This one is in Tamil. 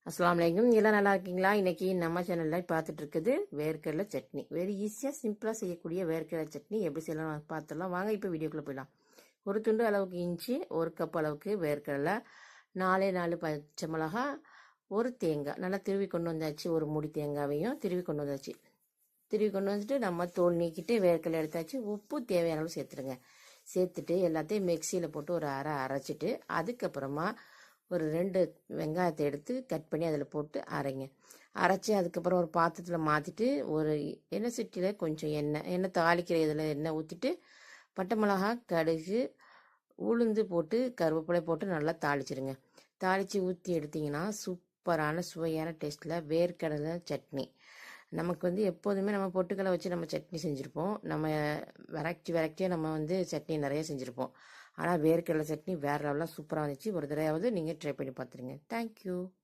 அஸ்ஸலாமு அலைக்கும். எல்லாம் நல்லா இருக்கீங்களா? இன்னைக்கு நம்ம சேனல்ல பார்த்துட்டு இருக்குது வேர்க்கடலை சட்னி. வெரி ஈஸியாக சிம்பிளாக செய்யக்கூடிய வேர்க்கடலை சட்னி எப்படி செய்யலாம் பார்த்துடலாம் வாங்க. இப்போ வீடியோக்குள்ளே போயிடலாம். ஒரு துண்டு அளவுக்கு இஞ்சி, ஒரு கப் அளவுக்கு வேர்க்கடலை, 4 பச்சை மிளகா, ஒரு தேங்காய் நல்லா திருவி கொண்டு வந்தாச்சு. ஒரு மூடி தேங்காவையும் திருவி கொண்டு வந்தாச்சு. திருவி கொண்டு வந்துட்டு நம்ம தோல் நீக்கிட்டு வேர்க்கடலை எடுத்தாச்சு. உப்பு தேவையான அளவு சேர்த்துருங்க. சேர்த்துட்டு எல்லாத்தையும் மிக்சியில் போட்டு ஒரு அரைச்சிட்டு அதுக்கப்புறமா ஒரு 2 வெங்காயத்தை எடுத்து கட் பண்ணி அதில் போட்டு அரைங்க. அரைச்சி அதுக்கப்புறம் ஒரு பாத்திரத்தில் மாற்றிட்டு ஒரு எண்ணெய் சட்டியில் கொஞ்சம் எண்ணெய் தாளிக்கிற இதில் எண்ணெய் ஊற்றிட்டு பட்டை மிளகா, கடுகு, உளுந்து போட்டு கருவேப்பிலை போட்டு நல்லா தாளிச்சிருங்க. தாளித்து ஊற்றி எடுத்திங்கன்னா சூப்பரான சுவையான டேஸ்ட்டில் வேர்க்கடலை சட்னி. நமக்கு எப்போதுமே நம்ம பொட்டுக்கடலை வச்சு நம்ம சட்னி செஞ்சுருப்போம். நம்ம வெரைட்டியாக நம்ம சட்னி நிறைய செஞ்சுருப்போம். ஆனால் வேர்க்கடலை சட்னி வேறு லெவலில் சூப்பராக வந்துச்சு. ஒரு தடவையாவது நீங்கள் ட்ரை பண்ணி பார்த்துருங்க. தேங்க்யூ.